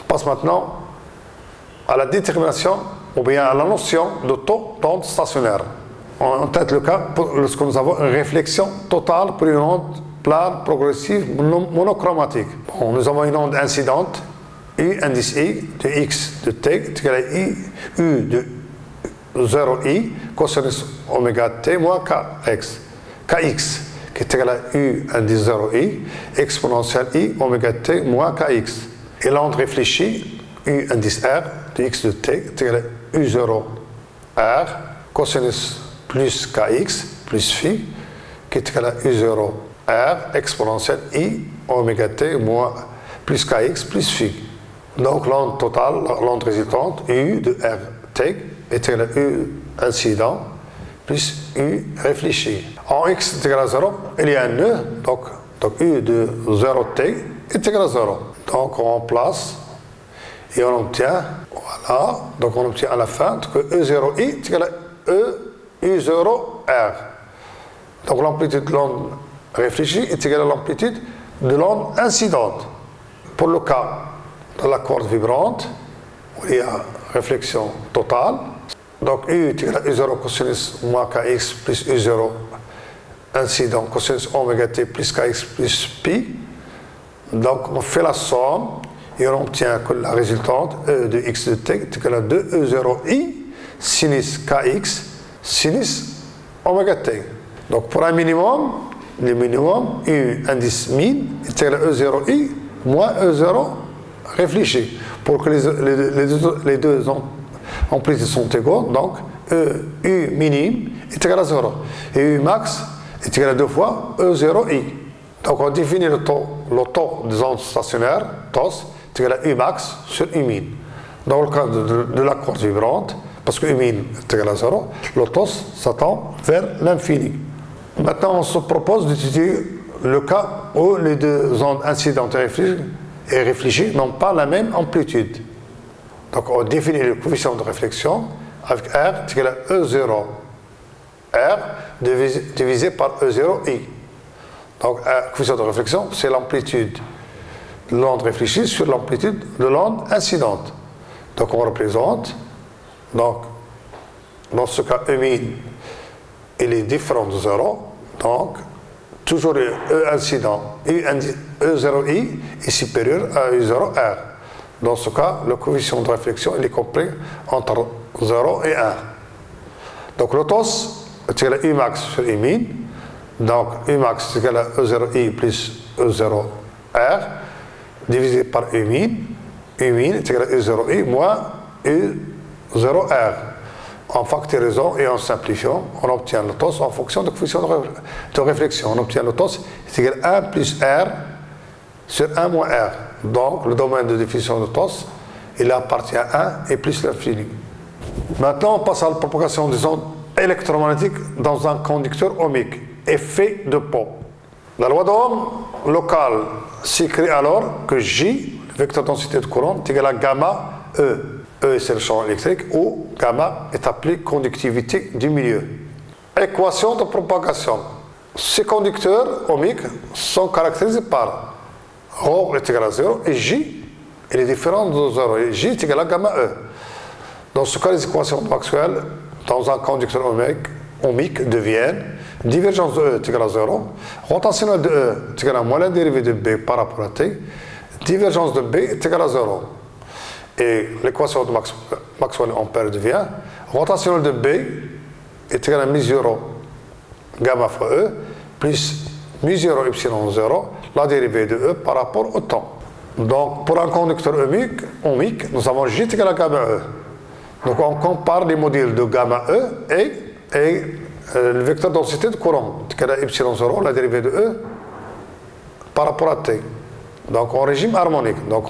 passe maintenant à la détermination ou bien à la notion de taux d'onde stationnaire. En tête le cas lorsque nous avons une réflexion totale pour une onde plane progressive monochromatique. Bon, nous avons une onde incidente, U indice I de X de T est égal à I, U de 0I, cosinus oméga T moins KX, qui est égal à U indice 0I, exponentielle I oméga T moins KX. Et l'onde réfléchie, U indice R de X de T est égal à U0 R, cosinus plus Kx plus phi, qui est égal à U0 R exponentielle I oméga T moins plus Kx plus phi. Donc l'onde totale, l'onde résultante, U de RT est égal à U incident plus U réfléchi. En X est égal à 0, il y a un nœud, donc U de 0T est égal à 0. Donc on remplace et on obtient, voilà, donc on obtient à la fin que E0I est égal à U0R. Donc l'amplitude de l'onde réfléchie est égale à l'amplitude de l'onde incidente. Pour le cas de la corde vibrante, où il y a réflexion totale, donc U est égal à U0 cosinus moins Kx plus U0 incident cosinus oméga T plus Kx plus pi. Donc on fait la somme et on obtient que la résultante E de X de T est égale à 2E0I sinus Kx sinus oméga T. Donc pour un minimum, le minimum U indice min est égal à E0I moins E0 réfléchi. Pour que les deux amplitudes sont égaux, donc U minime est égal à 0. Et U max est égal à 2 fois E0I. Donc on définit le taux des ondes stationnaires, TOS, est égal à U max sur U min. Dans le cas de la corde vibrante, parce que U min est égal à 0, le TOS s'attend vers l'infini. Maintenant, on se propose d'étudier le cas où les deux ondes incidentes et réfléchies n'ont pas la même amplitude. Donc, on définit le coefficient de réflexion avec R est égal à E0 R divisé par E0I. Donc, le coefficient de réflexion, c'est l'amplitude de l'onde réfléchie sur l'amplitude de l'onde incidente. Donc, on représente, donc, dans ce cas, E min, il est différent de 0, donc toujours E incident, E0I est supérieur à E0R. Dans ce cas, le coefficient de réflexion il est compris entre 0 et 1. Donc le TOS est égal à U max sur U min, donc U max est égal à E0I plus E0R divisé par U min est égal à E0I moins E0R. En factorisant et en simplifiant, on obtient le TOS en fonction du coefficient de réflexion. On obtient le TOS est égal à 1 plus R sur 1 moins R. Donc, le domaine de définition de TOS, il appartient à 1 et plus l'infini. Maintenant, on passe à la propagation des ondes électromagnétiques dans un conducteur ohmique. Effet de Poe. La loi d'Ohm locale s'écrit alors que J, le vecteur densité de courant, est égal à gamma E. E, c'est le champ électrique, où gamma est appelé conductivité du milieu. Équation de propagation. Ces conducteurs ohmiques sont caractérisés par ρ est égal à 0 et J il est différent de 0 et J est égal à gamma E. Dans ce cas, les équations de Maxwell dans un conducteur ohmique deviennent divergence de E est égal à 0, rotationnelle de E est égal à moins la dérivée de B par rapport à T, divergence de B est égal à 0. Et l'équation de Maxwell-Ampère devient rotationnelle de B est égal à mu0 gamma fois E plus mu0 epsilon 0, la dérivée de E par rapport au temps. Donc pour un conducteur ohmique, nous avons J est égal à gamma E. Donc on compare les modules de gamma E et le vecteur densité de courant est égal à epsilon 0, la dérivée de E par rapport à T. Donc en régime harmonique, donc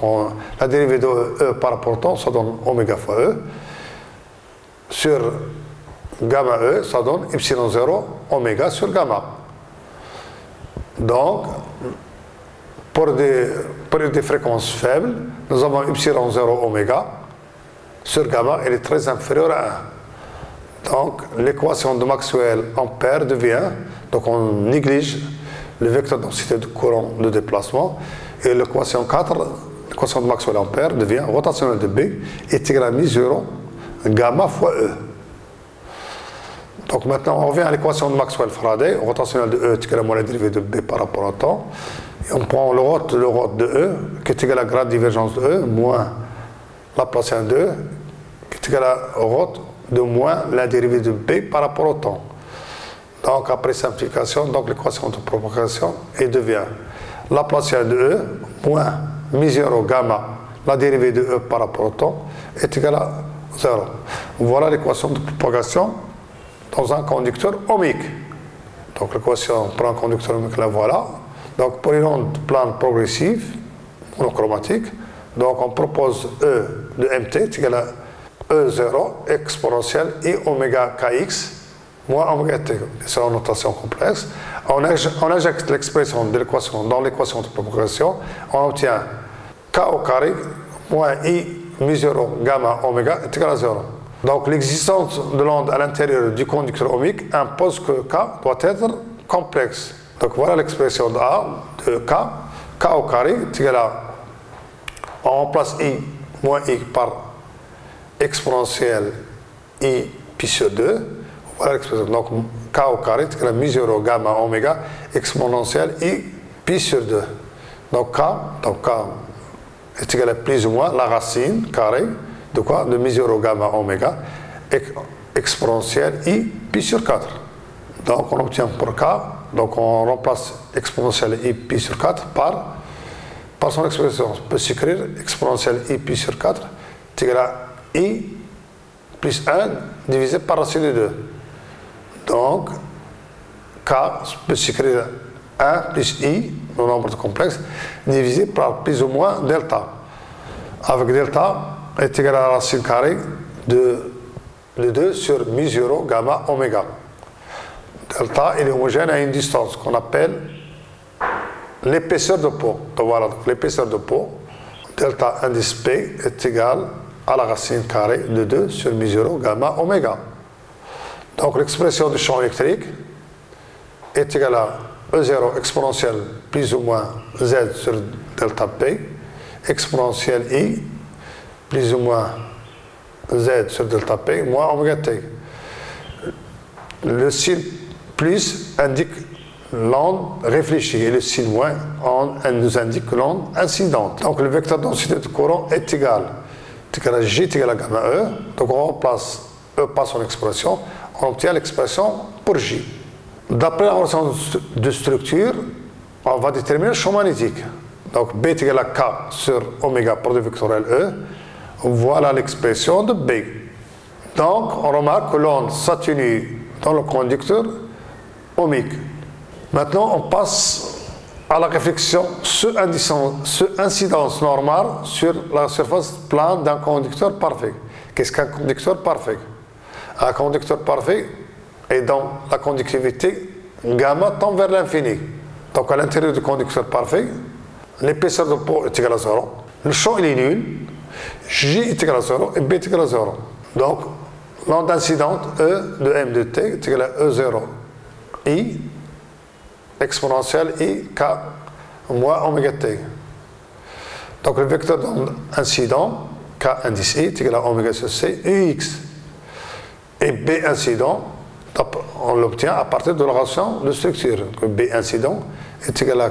la dérivée de E par rapport au temps, ça donne oméga fois E. Sur gamma E, ça donne epsilon 0 oméga sur gamma. Donc, pour des fréquences faibles, nous avons epsilon 0 oméga sur gamma, elle est très inférieure à 1. Donc l'équation de Maxwell-Ampère devient, donc on néglige le vecteur densité de courant de déplacement, et l'équation 4 l'équation de Maxwell-Ampère devient rotationnelle de B est égale à mi-0 gamma fois E. Donc maintenant, on revient à l'équation de Maxwell-Faraday, rotationnelle de E est égal à moins la dérivée de B par rapport au temps. Et on prend le rot de E, qui est égal à grade divergence de E, moins Laplacien de E, qui est égal à rot de moins la dérivée de B par rapport au temps. Donc après simplification, donc l'équation de propagation et devient Laplacien de E moins mi-0 gamma, la dérivée de E par rapport au temps, est égal à 0. Voilà l'équation de propagation dans un conducteur ohmique. Donc l'équation pour un conducteur ohmique, la voilà. Donc pour une onde plane progressive, monochromatique, donc on propose E de mt est égal à E0 exponentielle I oméga kx moins oméga t. C'est une notation complexe. On injecte l'expression de l'équation dans l'équation de propagation, on obtient k au carré moins I mi-0 gamma oméga est égal à 0. Donc l'existence de l'onde à l'intérieur du conducteur ohmique impose que K doit être complexe. Donc voilà l'expression de A, de K au carré est égal à, on remplace I moins I par exponentielle I pi sur 2. Voilà l'expression. Donc K au carré est égal à mi-0 gamma oméga exponentielle I pi sur 2. Donc K est égal à plus ou moins la racine carrée de quoi? De mi-0 gamma oméga exponentielle I pi sur 4. Donc on obtient pour K, donc on remplace exponentielle I pi sur 4 par son expression. On peut s'écrire exponentielle I pi sur 4 est égal à I plus 1 divisé par racine de 2. Donc K peut s'écrire 1 plus I, le nombre de complexe, divisé par plus ou moins delta. Avec delta est égal à la racine carrée de 2 sur mi-0 gamma oméga. Delta est homogène à une distance qu'on appelle l'épaisseur de peau. Donc voilà, l'épaisseur de peau, delta indice P est égal à la racine carrée de 2 sur mi-0 gamma oméga. Donc l'expression du champ électrique est égale à E0 exponentielle plus ou moins Z sur delta P, exponentielle I plus ou moins Z sur delta P moins oméga T. Le signe plus indique l'onde réfléchie et le signe moins nous indique l'onde incidente. Donc le vecteur densité de courant est égal à G est égal à gamma E. Donc on remplace E par son expression, on obtient l'expression pour J. D'après la relation de structure, on va déterminer le champ magnétique. Donc B est égal à K sur oméga produit vectoriel E. Voilà l'expression de B. Donc, on remarque que l'onde s'atténue dans le conducteur ohmique. Maintenant, on passe à la réflexion sur incidence normale sur la surface plane d'un conducteur parfait. Qu'est-ce qu'un conducteur parfait? Un conducteur parfait est dans la conductivité gamma tend vers l'infini. Donc, à l'intérieur du conducteur parfait, l'épaisseur de peau est égale à 0. Le champ il est nul. J est égal à 0 et B est égal à 0. Donc, l'onde incidente E de M de T est égal à E0 I exponentielle I K moins oméga T. Donc, le vecteur d'onde incident K indice I est égal à oméga sur C UX. Et B incident, on l'obtient à partir de la relation de structure. Donc, B incident est égal à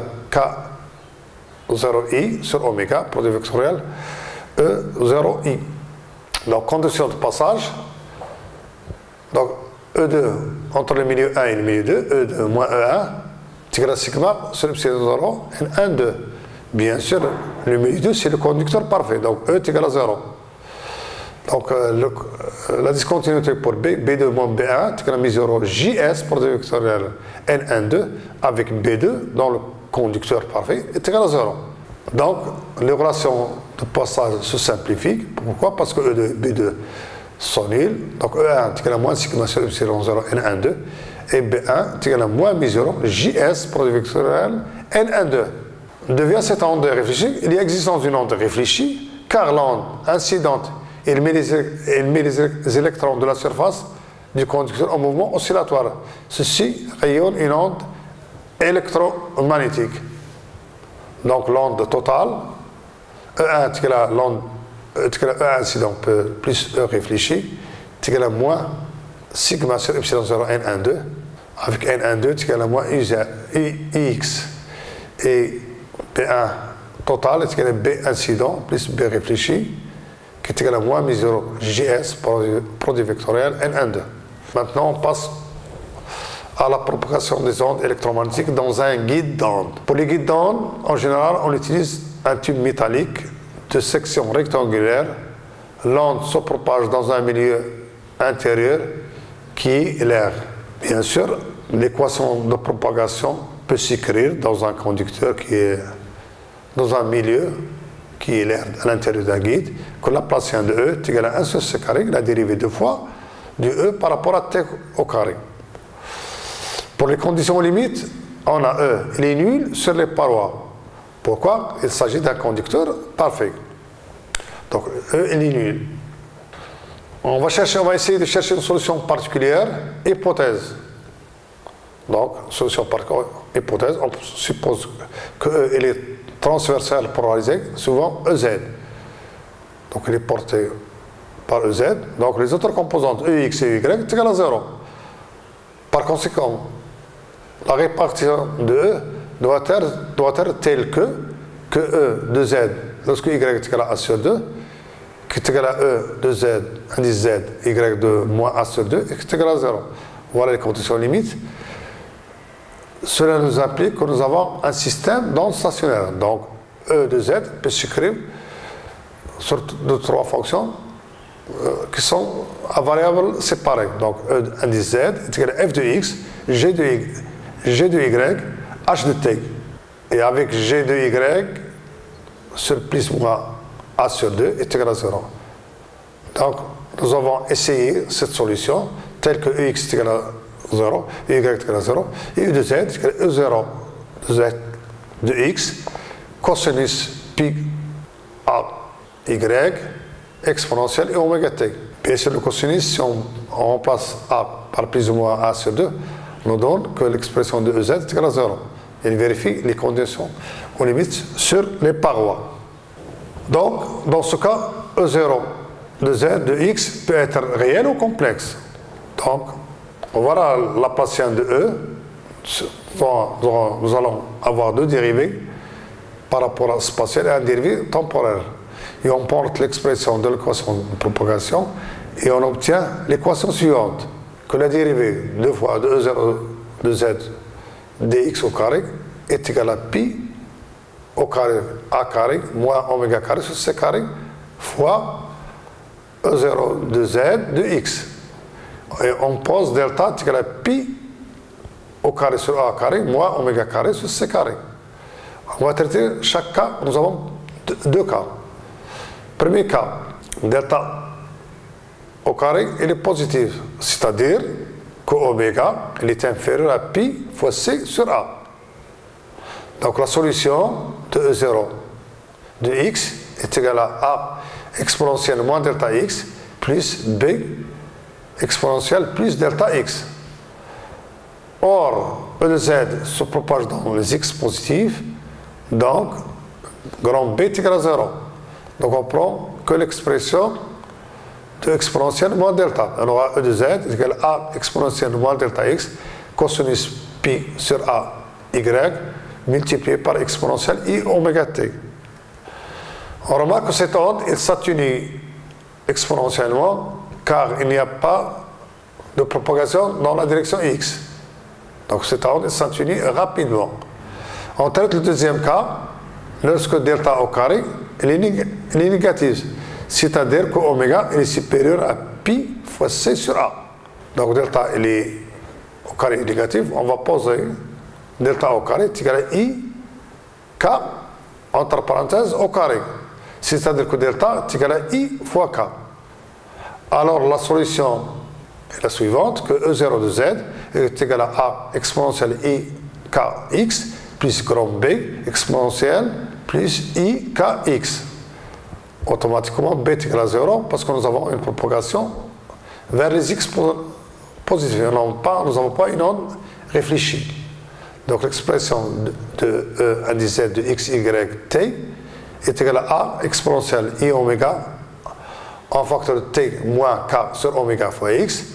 K0I sur oméga, produit vectoriel E0I. Donc, condition de passage. Donc, E2 entre le milieu 1 et le milieu 2, E2 moins E1, est égal à sigma sur epsilon 0, N1, 2. Bien sûr, le milieu 2, c'est le conducteur parfait. Donc, E est égal à 0. Donc, la discontinuité pour B, B2 moins B1, est égal à mi-0 JS, produit vectoriel N1, 2, avec B2 dans le conducteur parfait, est égal à 0. Donc, les relations de passage se simplifient. Pourquoi? Parce que E2 et B2 sont nuls. Donc, E1 est égal à moins sigma sur epsilon 0 N1, 2. Et B1 est égal à moins mi-0 JS, produit vectoriel N1, 2. Devient cette onde réfléchie. Il y a existence d'une onde réfléchie, car l'onde incidente elle met les électrons de la surface du conducteur en mouvement oscillatoire. Ceci rayonne une onde électromagnétique. Donc l'onde totale E1 est égal à E incident plus E réfléchi, est égal à moins sigma sur epsilon 0 N12, avec N12 est égal à moins Ix. Et B1 total est égal à B incident plus B réfléchi, qui est égal à moins μ0 JS, produit vectoriel N12. Maintenant, on passe à la propagation des ondes électromagnétiques dans un guide d'onde. Pour les guides d'onde, en général, on utilise un tube métallique de section rectangulaire. L'onde se propage dans un milieu intérieur qui est l'air. Bien sûr, l'équation de propagation peut s'écrire dans un conducteur qui est dans un milieu qui est l'air à l'intérieur d'un guide, que la Laplacien de E est égal à 1 sur C carré, la dérivée 2 fois du E par rapport à T au carré. Pour les conditions limites, on a E, il est nul sur les parois. Pourquoi? Il s'agit d'un conducteur parfait. Donc E, il est nul. On va essayer de chercher une solution particulière, hypothèse. Donc, solution particulière, hypothèse, on suppose que E, il est transversal polarisé, souvent EZ. Donc il est porté par EZ. Donc les autres composantes EX et Y est égal à 0. Par conséquent, la répartition de E doit être telle que E de Z, lorsque Y est égal à A sur 2, qui est égal à E de Z, indice Z, Y de moins A sur 2, est égal à 0. Voilà les conditions limites. Cela nous implique que nous avons un système d'onde stationnaire. Donc, E de Z peut s'écrire sur de 3 fonctions qui sont à variables séparées. Donc, E indice Z est égal à F de X, G de Y, H de T. Et avec G de Y sur plus moins A sur 2 est égal à 0. Donc, nous avons essayé cette solution telle que X est égal à 0, y est égal à 0, et U de Z est égal à E0 de Z de X, cosinus pi A Y, exponentielle et oméga T. Bien sûr, le cosinus, si on remplace A par plus ou moins A sur 2, nous donne que l'expression de EZ est égale à 0. Il vérifie les conditions aux limites sur les parois. Donc, dans ce cas, E0 de Z de X peut être réel ou complexe. Donc, voilà la Laplacien de E. Nous allons avoir deux dérivés par rapport à spatial et un dérivé temporaire. Et on porte l'expression de l'équation de propagation et on obtient l'équation suivante, que la dérivée 2 fois de E0 de Z dx au carré est égale à pi au carré A carré moins oméga carré sur C carré fois E0 de Z de X. Et on pose delta est égal à pi au carré sur A carré moins oméga carré sur C carré. On va traiter chaque cas, nous avons deux cas. Premier cas, delta au carré, il est positif, c'est-à-dire que oméga, il est inférieur à pi fois C sur A. Donc la solution de E0 de X est égale à A exponentielle moins delta X plus B exponentielle plus delta X. Or, E de Z se propage dans les X positifs, donc grand B est égal à 0. Donc on prend que l'expression de exponentielle moins delta. On aura E de Z est égal à A exponentielle moins delta X cosinus pi sur A Y multiplié par exponentielle I oméga T. On remarque que cette onde s'atténue exponentiellement car il n'y a pas de propagation dans la direction X. Donc cette onde s'atténue rapidement. On traite le deuxième cas lorsque delta au carré il est négatif, c'est-à-dire que oméga est supérieur à pi fois C sur A. Donc delta il est au carré négatif, on va poser delta au carré est égal à I K entre parenthèses au carré. C'est-à-dire que delta est égal à I fois K. Alors la solution est la suivante, que E0 de Z est égal à A exponentielle I Kx plus grand B exponentielle plus I Kx. Automatiquement B est égal à 0 parce que nous avons une propagation vers les X positifs. Nous n'avons pas une onde réfléchie. Donc l'expression de E indice Z de X, Y, T est égal à A exponentielle I oméga en facteur de T moins K sur oméga fois X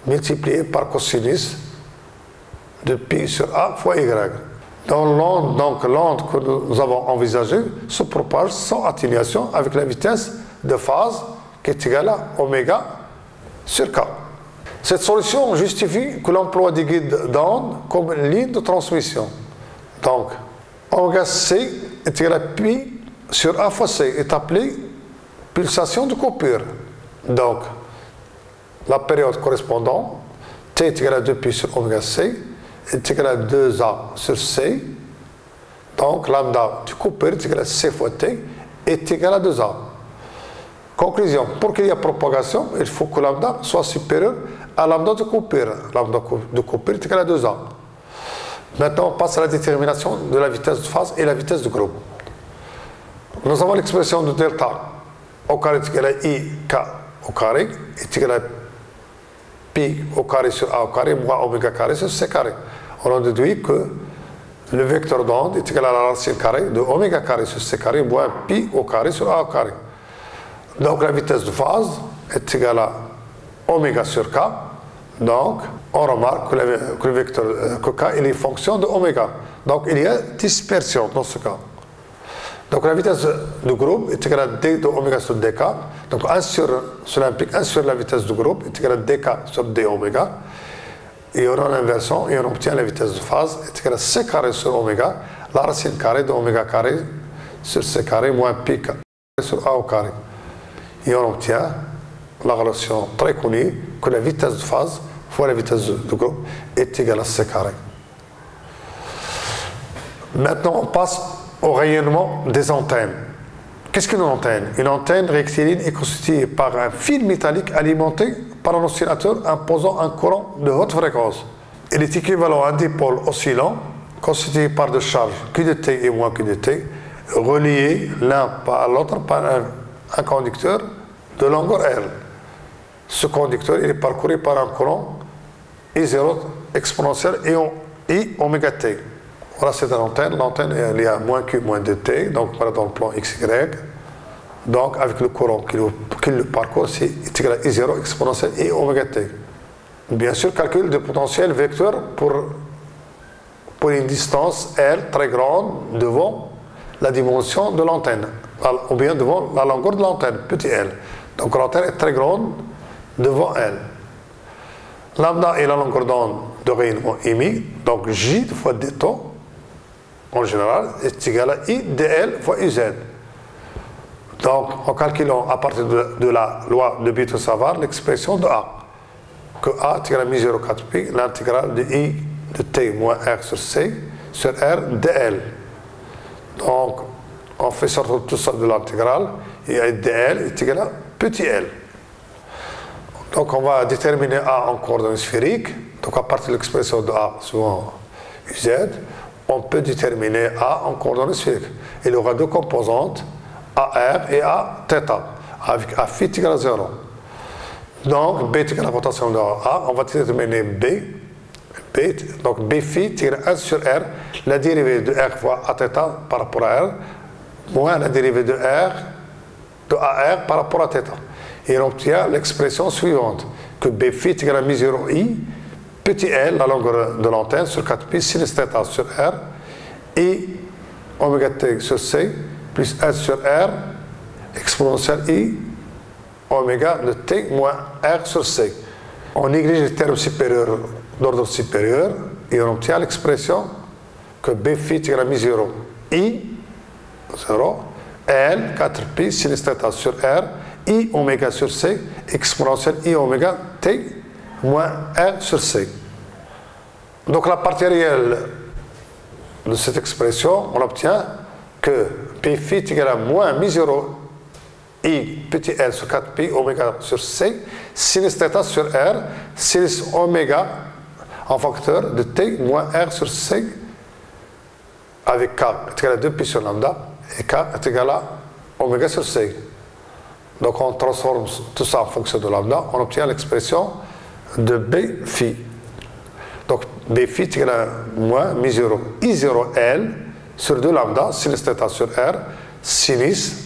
multiplié par cosinus de pi sur A fois Y. Donc l'onde que nous avons envisagée se propage sans atténuation avec la vitesse de phase qui est égale à oméga sur K. Cette solution justifie que l'emploi des guides d'onde comme une ligne de transmission. Donc, oméga C est égal à pi sur A fois C est appelée pulsation de coupure. Donc, la période correspondante, T est égal à 2pi sur oméga C, est égal à 2A sur C. Donc, lambda de coupure est égal à C fois T est égal à 2A. Conclusion, pour qu'il y ait propagation, il faut que lambda soit supérieur à lambda de coupure. Lambda de coupure est égal à 2A. Maintenant, on passe à la détermination de la vitesse de phase et la vitesse de groupe. Nous avons l'expression de delta au carré est égal à IK au carré est égal à pi au carré sur A au carré moins oméga carré sur C carré. On a déduit que le vecteur d'onde est égal à la racine carrée de oméga carré sur C carré moins pi au carré sur A au carré. Donc la vitesse de phase est égale à oméga sur K. Donc on remarque que le vecteur que K il est fonction de oméga. Donc il y a dispersion dans ce cas. Donc la vitesse du groupe est égale à d de oméga sur dk. Donc cela implique 1 sur la vitesse du groupe est égale à dk sur d oméga. Et on a l'inversion et on obtient la vitesse de phase est égale à c carré sur oméga, la racine carrée de oméga carré sur c carré moins pi carré sur a au carré. Et on obtient la relation très connue que la vitesse de phase fois la vitesse du groupe est égale à c carré. Maintenant on passe au rayonnement des antennes. Qu'est-ce qu'une antenne? Une antenne rectiligne est constituée par un fil métallique alimenté par un oscillateur imposant un courant de haute fréquence. Il est équivalent à un dipôle oscillant constitué par deux charges Q de T et moins Q de T reliés l'un à l'autre par un conducteur de longueur L. Ce conducteur il est parcouru par un courant I0 exponentiel I oméga T. Voilà, c'est une antenne. L'antenne, il y a moins Q, moins dt, donc voilà dans le plan XY. Donc, avec le courant qui le parcourt, c'est égal à I0 exponentiel I oméga t. Bien sûr, calcul de potentiel vecteur pour une distance L très grande devant la dimension de l'antenne, ou bien devant la longueur de l'antenne, petit l. Donc, l'antenne est très grande devant L. Lambda est la longueur d'onde de rayonnement émis, donc J fois d taux en général est égal à I dl fois uz. Donc en calculant à partir de la loi de Biot-Savart l'expression de A, que A est égal à mi0 4pi l'intégrale de I de t moins R sur C sur R dl. Donc on fait sortir tout ça de l'intégrale et dl est égal à petit l. Donc on va déterminer A en coordonnées sphériques. Donc à partir de l'expression de A souvent uz, on peut déterminer A en coordonnées sphériques. Il y aura deux composantes, AR et Aθ, avec A phi égal à 0. Donc B est égal à la rotation de A, on va déterminer B, donc B phi est égal à 1 sur R, la dérivée de R fois Aθ par rapport à R, moins la dérivée de AR par rapport à θ. Et on obtient l'expression suivante, que B phi est égal à mi0 I, petit l, la longueur de l'antenne, sur 4pi sinus θ sur R, et oméga t sur C, plus 1 sur R, exponentielle I, oméga de t moins R sur C. On néglige les termes supérieurs d'ordre supérieur, et on obtient l'expression que B phi est égal à mi0 I, 0, L, 4pi sinus θ sur R, I oméga sur C, exponentielle I oméga t, moins R sur C. Donc la partie réelle de cette expression, on obtient que P phi est égal à moins mi0 I petit l sur 4pi oméga sur C, sinus θ sur R, sinus oméga en facteur de t moins R sur C avec K est égal à 2pi sur lambda et K est égal à oméga sur C. Donc on transforme tout ça en fonction de lambda, on obtient l'expression de B phi. Donc B phi est égal à moins mi0 I0L sur 2 lambda, sinus θ sur R, sinus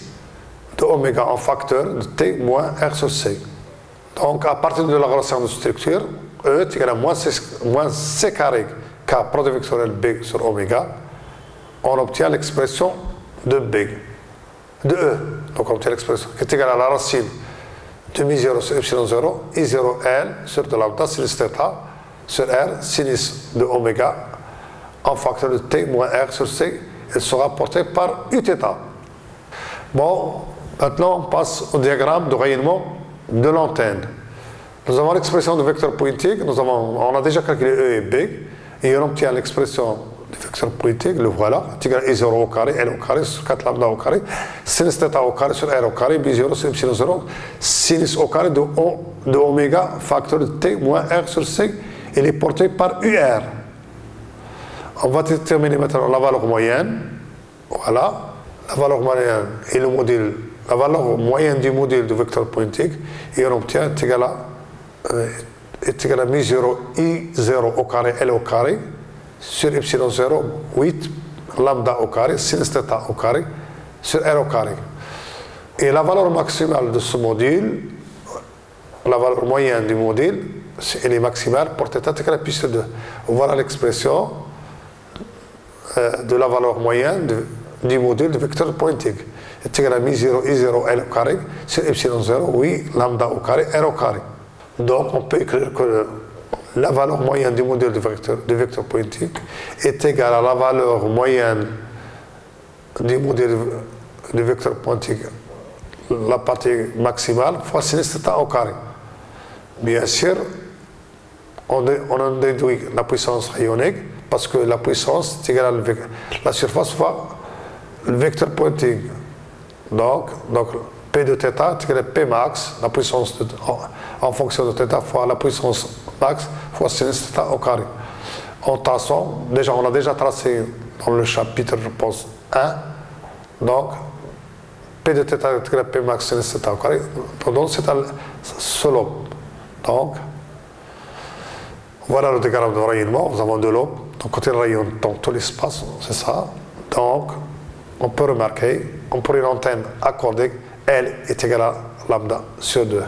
de oméga en facteur de t moins r sur c. Donc, à partir de la relation de structure, E est égal à moins c carré k produit vectoriel B sur oméga, on obtient l'expression de B, de E. Donc, on obtient l'expression qui est égale à la racine de mi0 sur epsilon 0, I0L sur de lambda sinus θ sur R sinus de oméga en facteur de t moins r sur c. Elle sera portée par Uθ. Bon, maintenant on passe au diagramme de rayonnement de l'antenne. Nous avons l'expression de vecteur pointique, on a déjà calculé E et B, et on obtient l'expression du vecteur pointique, le voilà, est égal à I0 au carré, L au carré, sur 4 lambda au carré, sinus θ au carré sur R au carré, B0 sur epsilon 0, sinus au carré de oméga facteur de t moins r sur c, il est porté par UR. On va déterminer maintenant la valeur moyenne. Voilà, la valeur moyenne et le module, la valeur moyenne du module du vecteur pointique, et on obtient est égal à mi0 I0 au carré L au carré sur epsilon 0, 8 lambda au carré, sinus θ au carré sur R au carré. Et la valeur maximale de ce module, la valeur moyenne du module, elle est maximale pour θ est égal à puissance 2. Voilà l'expression de la valeur moyenne du module du vecteur pointique. Est égal à mi0 I0 L au carré sur epsilon 0, oui, lambda au carré, R au carré. Donc on peut écrire que la valeur moyenne du module du vecteur pointique est égale à la valeur moyenne du module du vecteur pointique, la partie maximale, fois sinus θ au carré. Bien sûr, on en déduit la puissance rayonnée, parce que la puissance est égale à la surface fois le vecteur pointing. Donc P de θ est égal à P max, la puissance en fonction de θ fois la puissance max fois sinus θ au carré. En traçant, on a déjà tracé dans le chapitre, je pense, 1. Donc, P de θ est égal à P max sinus θ au carré. Donc, c'est un seul lobe. Donc, voilà le diagramme de rayonnement. Nous avons deux lobes. Donc, côté rayonne dans tout l'espace, c'est ça. Donc, on peut remarquer, pour une antenne accordée, L est égale à lambda sur 2.